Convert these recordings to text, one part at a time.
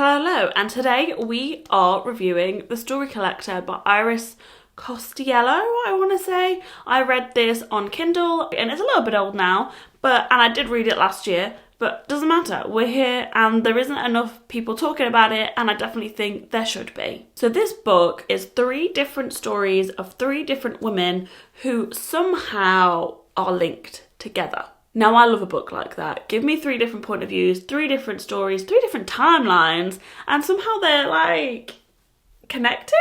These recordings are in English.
Hello, and today we are reviewing The Story Collector by Iris Costello, I want to say. I read this on Kindle, and it's a little bit old now, and I did read it last year, but doesn't matter. We're here, and there isn't enough people talking about it, and I definitely think there should be. So this book is 3 different stories of 3 different women who somehow are linked together. Now, I love a book like that. Give me 3 different point of views, 3 different stories, 3 different timelines, and somehow they're, like, connected?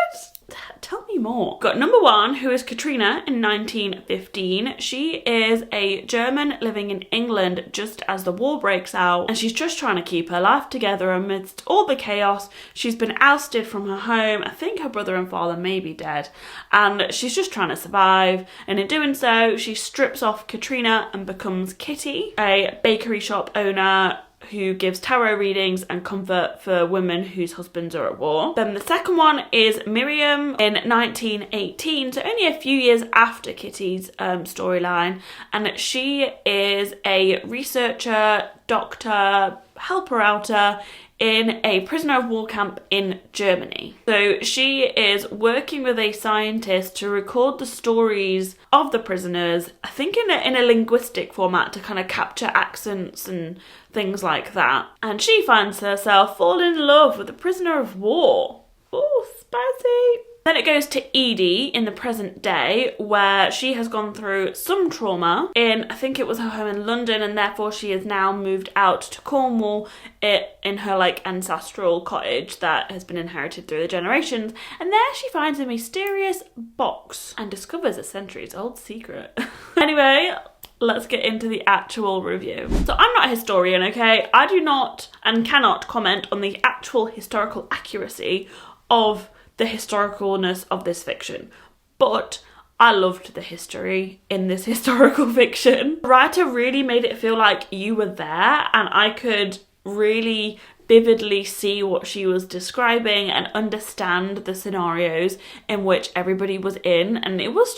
Tell me more. Got number 1, who is Katerina in 1915. She is a German living in England just as the war breaks out, and she's just trying to keep her life together amidst all the chaos. She's been ousted from her home. I think her brother and father may be dead, and she's just trying to survive. And in doing so, she strips off Katerina and becomes Kitty, a bakery shop owner who gives tarot readings and comfort for women whose husbands are at war. Then the second one is Miriam in 1918, so only a few years after Kitty's storyline, and she is a researcher, doctor, helper-outer in a prisoner of war camp in Germany. So she is working with a scientist to record the stories of the prisoners, I think in a linguistic format to kind of capture accents and things like that. And she finds herself falling in love with a prisoner of war. Ooh, spicy. Then it goes to Edie in the present day, where she has gone through some trauma in, I think it was her home in London, and therefore she has now moved out to Cornwall in her ancestral cottage that has been inherited through the generations. And there she finds a mysterious box and discovers a centuries-old secret. Anyway, let's get into the actual review. So I'm not a historian, okay? I do not and cannot comment on the actual historical accuracy of the historicalness of this fiction, but I loved the history in this historical fiction. The writer really made it feel like you were there, and I could really vividly see what she was describing and understand the scenarios in which everybody was in, and it was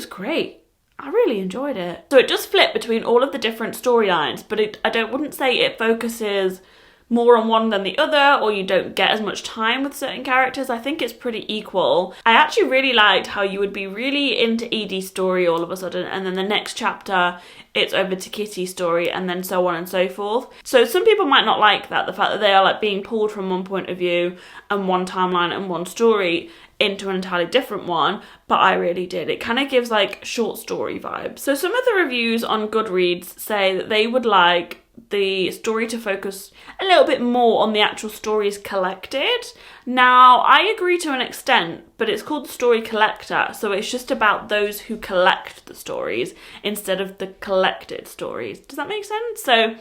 great. I really enjoyed it. So it does flip between all of the different storylines, but I wouldn't say it focuses more on one than the other, or you don't get as much time with certain characters. I think it's pretty equal. I actually really liked how you would be really into Edie's story all of a sudden, and then the next chapter it's over to Kitty's story, and then so on and so forth. So some people might not like that, the fact that they are being pulled from one point of view and one timeline and one story into an entirely different one, but I really did. It kind of gives short story vibes. So some of the reviews on Goodreads say that they would like the story to focus a little bit more on the actual stories collected. Now, I agree to an extent, but it's called The Story Collector, so it's just about those who collect the stories instead of the collected stories. Does that make sense? So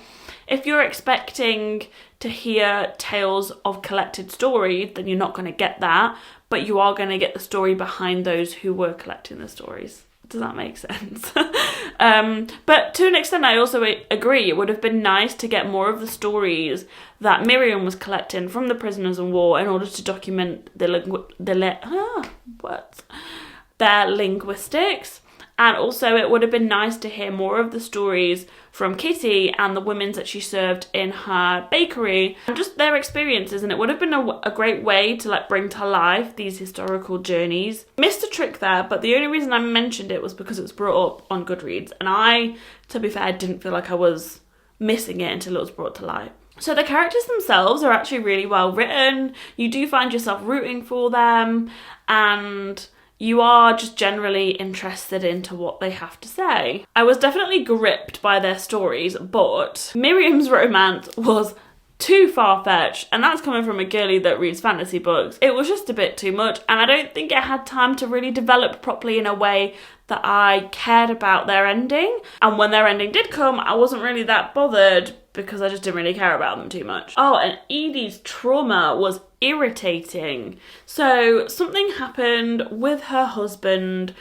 if you're expecting to hear tales of collected stories, then you're not going to get that, but you are going to get the story behind those who were collecting the stories. Does that make sense? But to an extent, I also agree. It would have been nice to get more of the stories that Miriam was collecting from the prisoners of war in order to document their linguistics. And also it would have been nice to hear more of the stories from Kitty and the women that she served in her bakery and just their experiences, and it would have been a great way to bring to life these historical journeys. Missed a trick there, but the only reason I mentioned it was because it was brought up on Goodreads, and I, to be fair, didn't feel like I was missing it until it was brought to light. So the characters themselves are actually really well written. You do find yourself rooting for them, and you are just generally interested into what they have to say. I was definitely gripped by their stories, but Miriam's romance was too far-fetched, and that's coming from a girly that reads fantasy books. It was just a bit too much, and I don't think it had time to really develop properly in a way that I cared about their ending. And when their ending did come, I wasn't really that bothered because I just didn't really care about them too much. Oh, and Edie's trauma was irritating. So something happened with her husband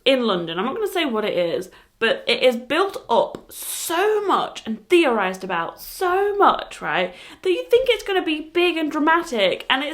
in London. I'm not going to say what it is, but it is built up so much and theorised about so much, right, that you think it's going to be big and dramatic, and it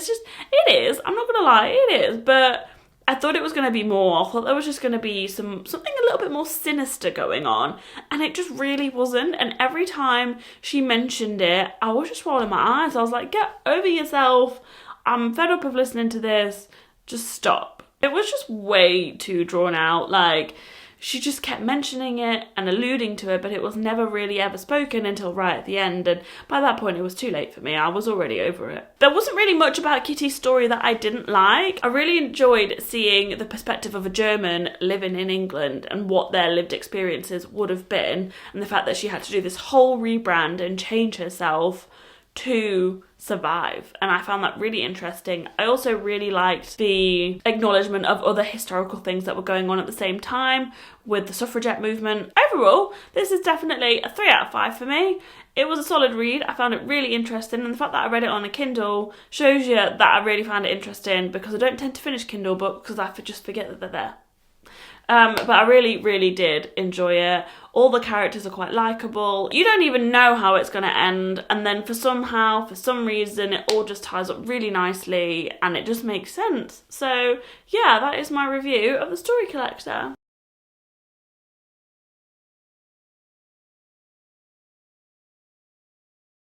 is, I'm not going to lie, it is, but I thought it was going to be more. I thought there was just going to be something a little bit more sinister going on, and it just really wasn't. And every time she mentioned it, I was just rolling my eyes. I was like, get over yourself. I'm fed up of listening to this. Just stop. It was just way too drawn out. Like, she just kept mentioning it and alluding to it, but it was never really ever spoken until right at the end. And by that point, it was too late for me. I was already over it. There wasn't really much about Kitty's story that I didn't like. I really enjoyed seeing the perspective of a German living in England and what their lived experiences would have been, and the fact that she had to do this whole rebrand and change herself to survive, and I found that really interesting. I also really liked the acknowledgement of other historical things that were going on at the same time with the suffragette movement. Overall, this is definitely a 3 out of 5 for me. It was a solid read. I found it really interesting, and the fact that I read it on a Kindle shows you that I really found it interesting, because I don't tend to finish Kindle books because I just forget that they're there. But I really, really did enjoy it. All the characters are quite likeable. You don't even know how it's going to end, and then for some reason, it all just ties up really nicely, and it just makes sense. So yeah, that is my review of The Story Collector.